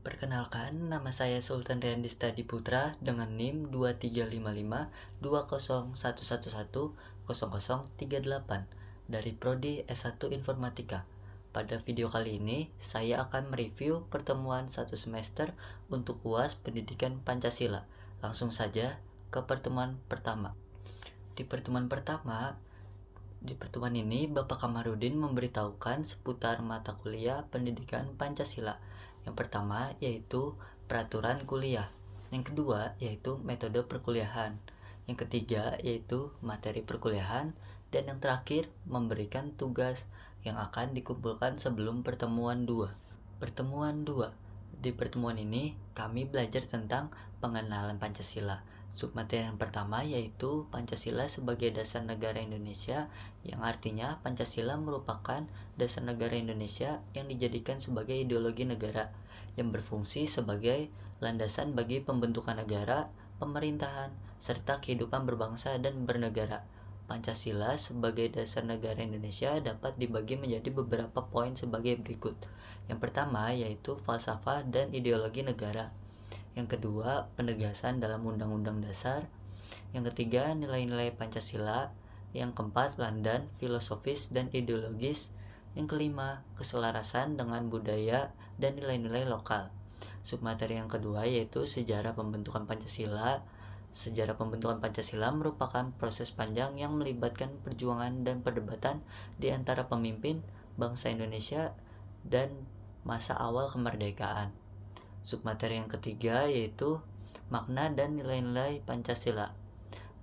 Perkenalkan, nama saya Sultan Riandista Diputra dengan NIM 23552011110038 dari Prodi S1 Informatika. Pada video kali ini, saya akan mereview pertemuan satu semester untuk UAS Pendidikan Pancasila. Langsung saja ke pertemuan pertama. Di pertemuan pertama, di pertemuan ini, Bapak Kamarudin memberitahukan seputar mata kuliah pendidikan Pancasila. Yang pertama yaitu peraturan kuliah. Yang kedua yaitu metode perkuliahan. Yang ketiga yaitu materi perkuliahan. Dan yang terakhir memberikan tugas yang akan dikumpulkan sebelum pertemuan 2. Pertemuan 2. Di pertemuan ini, kami belajar tentang pengenalan Pancasila. Submateri yang pertama yaitu Pancasila sebagai dasar negara Indonesia, yang artinya Pancasila merupakan dasar negara Indonesia yang dijadikan sebagai ideologi negara, yang berfungsi sebagai landasan bagi pembentukan negara, pemerintahan, serta kehidupan berbangsa dan bernegara. Pancasila sebagai dasar negara Indonesia dapat dibagi menjadi beberapa poin sebagai berikut. Yang pertama yaitu falsafah dan ideologi negara. Yang kedua, penegasan dalam Undang-Undang Dasar. Yang ketiga, nilai-nilai Pancasila. Yang keempat, landasan filosofis dan ideologis. Yang kelima, keselarasan dengan budaya dan nilai-nilai lokal. Submateri yang kedua yaitu sejarah pembentukan Pancasila. Sejarah pembentukan Pancasila merupakan proses panjang yang melibatkan perjuangan dan perdebatan di antara pemimpin bangsa Indonesia dan masa awal kemerdekaan. Submateri yang ketiga yaitu makna dan nilai-nilai Pancasila.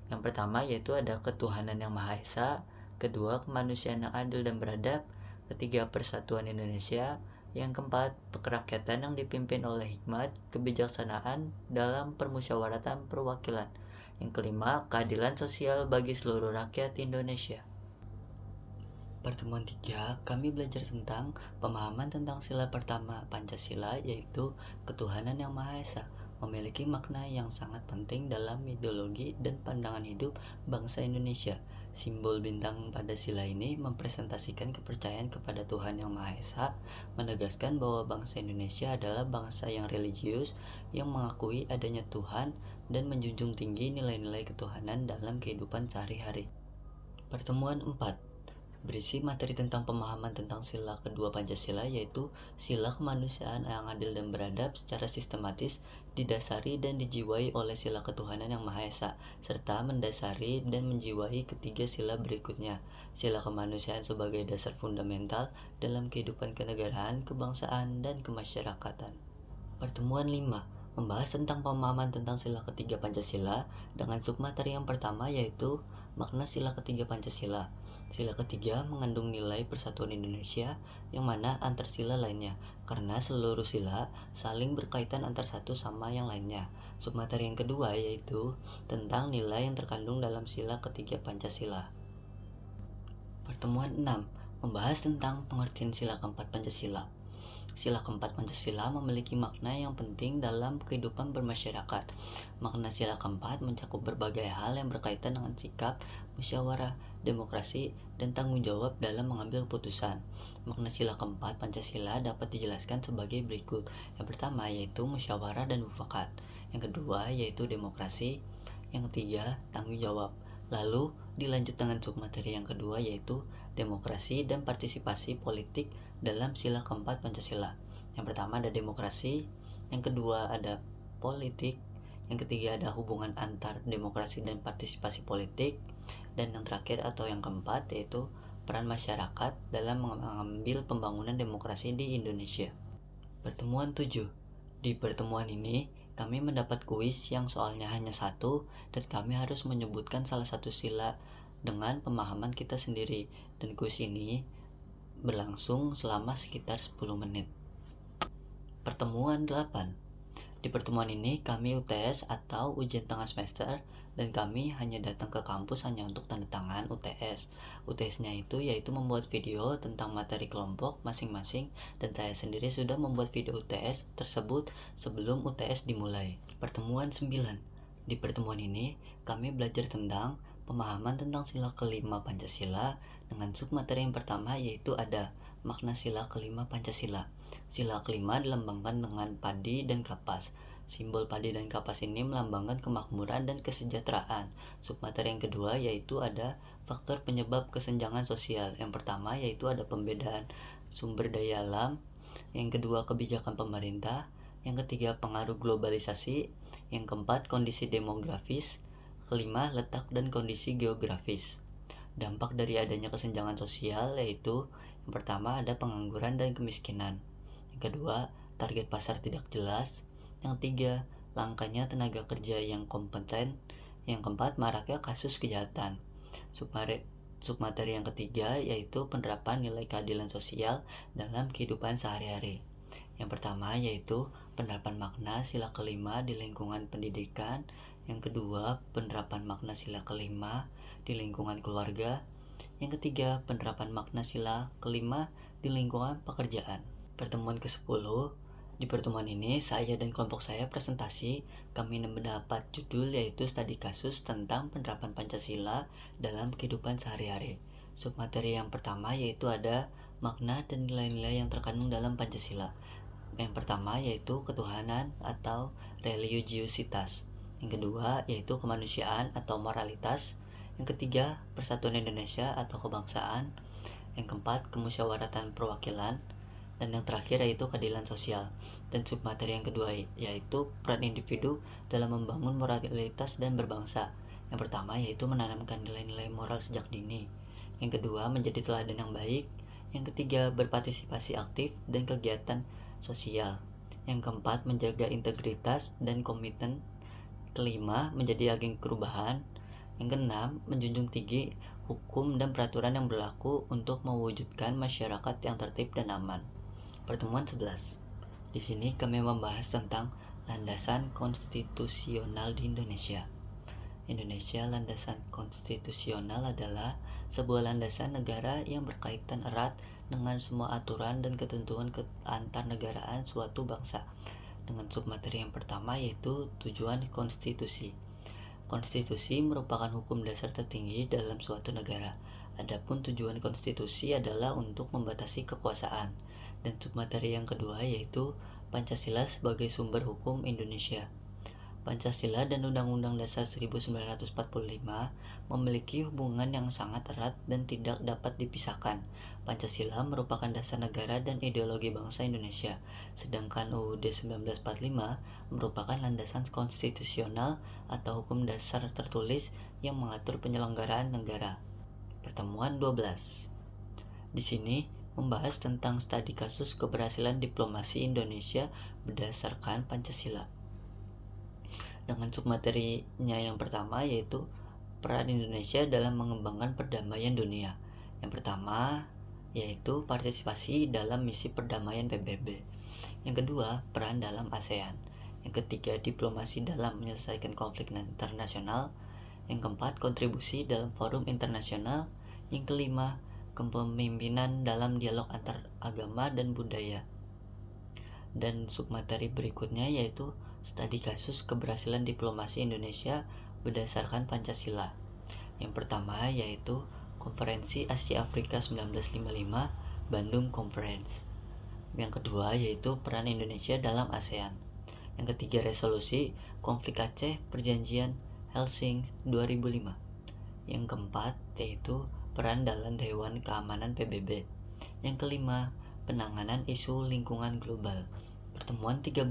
Yang pertama yaitu ada ketuhanan yang Maha Esa, kedua kemanusiaan yang adil dan beradab, ketiga persatuan Indonesia, yang keempat kerakyatan yang dipimpin oleh hikmat, kebijaksanaan dalam permusyawaratan perwakilan, yang kelima keadilan sosial bagi seluruh rakyat Indonesia. Pertemuan 3, kami belajar tentang pemahaman tentang sila pertama Pancasila yaitu ketuhanan yang Maha Esa, memiliki makna yang sangat penting dalam ideologi dan pandangan hidup bangsa Indonesia. Simbol bintang pada sila ini mempresentasikan kepercayaan kepada Tuhan Yang Maha Esa, menegaskan bahwa bangsa Indonesia adalah bangsa yang religius, yang mengakui adanya Tuhan dan menjunjung tinggi nilai-nilai ketuhanan dalam kehidupan sehari-hari. Pertemuan 4 berisi materi tentang pemahaman tentang sila kedua Pancasila yaitu sila kemanusiaan yang adil dan beradab secara sistematis didasari dan dijiwai oleh sila ketuhanan yang Maha Esa, serta mendasari dan menjiwai ketiga sila berikutnya, sila kemanusiaan sebagai dasar fundamental dalam kehidupan kenegaraan, kebangsaan, dan kemasyarakatan. Pertemuan 5 membahas tentang pemahaman tentang sila ketiga Pancasila dengan submateri yang pertama yaitu makna sila ketiga Pancasila. Sila ketiga mengandung nilai persatuan Indonesia yang mana antar sila lainnya, karena seluruh sila saling berkaitan antar satu sama yang lainnya. Submateri yang kedua yaitu tentang nilai yang terkandung dalam sila ketiga Pancasila. Pertemuan 6 membahas tentang pengertian sila keempat Pancasila. Sila keempat Pancasila memiliki makna yang penting dalam kehidupan bermasyarakat. Makna sila keempat mencakup berbagai hal yang berkaitan dengan sikap, musyawarah, demokrasi, dan tanggung jawab dalam mengambil keputusan. Makna sila keempat Pancasila dapat dijelaskan sebagai berikut. Yang pertama yaitu musyawarah dan mufakat. Yang kedua yaitu demokrasi. Yang ketiga tanggung jawab. Lalu dilanjut dengan submateri yang kedua yaitu demokrasi dan partisipasi politik dalam sila keempat Pancasila. Yang pertama ada demokrasi, yang kedua ada politik, yang ketiga ada hubungan antar demokrasi dan partisipasi politik, dan yang terakhir atau yang keempat yaitu peran masyarakat dalam mengambil pembangunan demokrasi di Indonesia. Pertemuan 7. Di pertemuan ini kami mendapat kuis yang soalnya hanya satu dan kami harus menyebutkan salah satu sila dengan pemahaman kita sendiri, dan kuis ini berlangsung selama sekitar 10 menit. Pertemuan 8. Di pertemuan ini kami UTS atau ujian tengah semester, dan kami hanya datang ke kampus hanya untuk tanda tangan UTS. UTS-nya itu yaitu membuat video tentang materi kelompok masing-masing, dan saya sendiri sudah membuat video UTS tersebut sebelum UTS dimulai. Pertemuan 9. Di pertemuan ini kami belajar tentang pemahaman tentang sila kelima Pancasila dengan submateri yang pertama yaitu ada makna sila kelima Pancasila. Sila kelima dilambangkan dengan padi dan kapas. Simbol padi dan kapas ini melambangkan kemakmuran dan kesejahteraan. Submateri yang kedua yaitu ada faktor penyebab kesenjangan sosial. Yang pertama yaitu ada pembedaan sumber daya alam. Yang kedua kebijakan pemerintah. Yang ketiga pengaruh globalisasi. Yang keempat kondisi demografis. Kelima letak dan kondisi geografis. Dampak dari adanya kesenjangan sosial yaitu yang pertama ada pengangguran dan kemiskinan. Yang kedua, target pasar tidak jelas. Yang tiga, langkanya tenaga kerja yang kompeten. Yang keempat, maraknya kasus kejahatan. Submateri yang ketiga yaitu penerapan nilai keadilan sosial dalam kehidupan sehari-hari. Yang pertama yaitu penerapan makna sila kelima di lingkungan pendidikan. Yang kedua, penerapan makna sila kelima di lingkungan keluarga. Yang ketiga, penerapan makna sila kelima di lingkungan pekerjaan. Pertemuan ke-10. Di pertemuan ini, saya dan kelompok saya presentasi. Kami mendapat judul yaitu studi kasus tentang penerapan Pancasila dalam kehidupan sehari-hari. Submateri yang pertama yaitu ada makna dan nilai-nilai yang terkandung dalam Pancasila. Yang pertama yaitu ketuhanan atau religiusitas. Yang kedua yaitu kemanusiaan atau moralitas. Yang ketiga persatuan Indonesia atau kebangsaan. Yang keempat kemusyawaratan perwakilan. Dan yang terakhir yaitu keadilan sosial. Dan submateri yang kedua yaitu peran individu dalam membangun moralitas dan berbangsa. Yang pertama yaitu menanamkan nilai-nilai moral sejak dini. Yang kedua menjadi teladan yang baik. Yang ketiga berpartisipasi aktif dan kegiatan sosial. Yang keempat menjaga integritas dan komitmen. Kelima menjadi agen perubahan. Yang keenam menjunjung tinggi hukum dan peraturan yang berlaku untuk mewujudkan masyarakat yang tertib dan aman. Pertemuan 11. Di sini kami membahas tentang landasan konstitusional di Indonesia. Indonesia landasan konstitusional adalah sebuah landasan negara yang berkaitan erat dengan semua aturan dan ketentuan keantarnegaraan suatu bangsa. Dengan submateri yang pertama yaitu tujuan konstitusi. Konstitusi merupakan hukum dasar tertinggi dalam suatu negara. Adapun tujuan konstitusi adalah untuk membatasi kekuasaan. Dan submateri yang kedua yaitu Pancasila sebagai sumber hukum Indonesia. Pancasila dan Undang-Undang Dasar 1945 memiliki hubungan yang sangat erat dan tidak dapat dipisahkan. Pancasila merupakan dasar negara dan ideologi bangsa Indonesia, sedangkan UUD 1945 merupakan landasan konstitusional atau hukum dasar tertulis yang mengatur penyelenggaraan negara. Pertemuan 12. Di sini membahas tentang studi kasus keberhasilan diplomasi Indonesia berdasarkan Pancasila. Dengan submaterinya yang pertama yaitu peran Indonesia dalam mengembangkan perdamaian dunia. Yang pertama yaitu partisipasi dalam misi perdamaian PBB. Yang kedua, peran dalam ASEAN. Yang ketiga, diplomasi dalam menyelesaikan konflik internasional. Yang keempat, kontribusi dalam forum internasional. Yang kelima, kepemimpinan dalam dialog antar agama dan budaya. Dan submateri berikutnya yaitu studi kasus keberhasilan diplomasi Indonesia berdasarkan Pancasila. Yang pertama yaitu Konferensi Asia Afrika 1955 Bandung Conference. Yang kedua yaitu peran Indonesia dalam ASEAN. Yang ketiga resolusi konflik Aceh Perjanjian Helsing 2005. Yang keempat yaitu peran dalam Dewan Keamanan PBB. Yang kelima, penanganan isu lingkungan global. Pertemuan 13.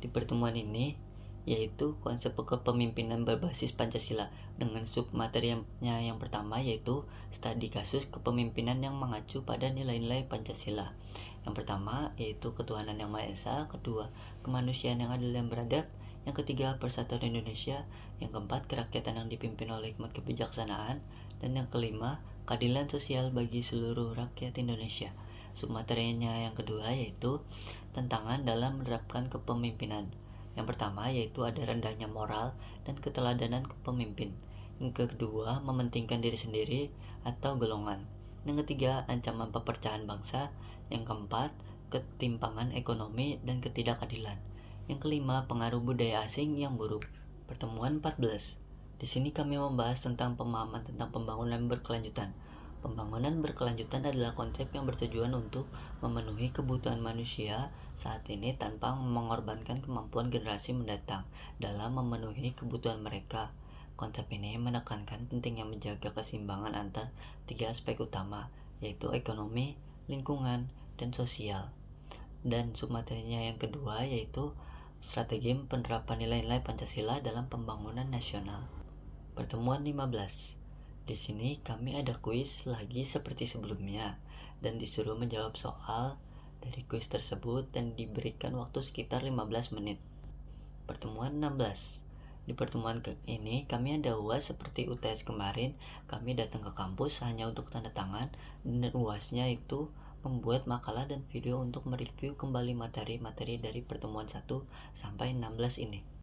Di pertemuan ini yaitu konsep kepemimpinan berbasis Pancasila dengan submaterinya yang pertama yaitu studi kasus kepemimpinan yang mengacu pada nilai-nilai Pancasila. Yang pertama yaitu ketuhanan yang Maha Esa, kedua kemanusiaan yang adil dan beradab, yang ketiga persatuan Indonesia, yang keempat kerakyatan yang dipimpin oleh hikmat kebijaksanaan, dan yang kelima keadilan sosial bagi seluruh rakyat Indonesia. Submaterinya yang kedua yaitu tantangan dalam menerapkan kepemimpinan. Yang pertama yaitu ada rendahnya moral dan keteladanan pemimpin. Yang kedua mementingkan diri sendiri atau golongan. Yang ketiga ancaman perpecahan bangsa. Yang keempat ketimpangan ekonomi dan ketidakadilan. Yang kelima pengaruh budaya asing yang buruk. Pertemuan 14. Di sini kami membahas tentang pemahaman tentang pembangunan berkelanjutan. Pembangunan berkelanjutan adalah konsep yang bertujuan untuk memenuhi kebutuhan manusia saat ini tanpa mengorbankan kemampuan generasi mendatang dalam memenuhi kebutuhan mereka. Konsep ini menekankan pentingnya menjaga keseimbangan antar tiga aspek utama, yaitu ekonomi, lingkungan, dan sosial. Dan submaterinya yang kedua yaitu strategi penerapan nilai-nilai Pancasila dalam pembangunan nasional. Pertemuan 15. Di sini kami ada kuis lagi seperti sebelumnya dan disuruh menjawab soal dari kuis tersebut dan diberikan waktu sekitar 15 menit. Pertemuan 16. Di pertemuan ini kami ada UAS seperti UTS kemarin. Kami datang ke kampus hanya untuk tanda tangan dan UASnya itu membuat makalah dan video untuk mereview kembali materi-materi dari pertemuan 1 sampai 16 ini.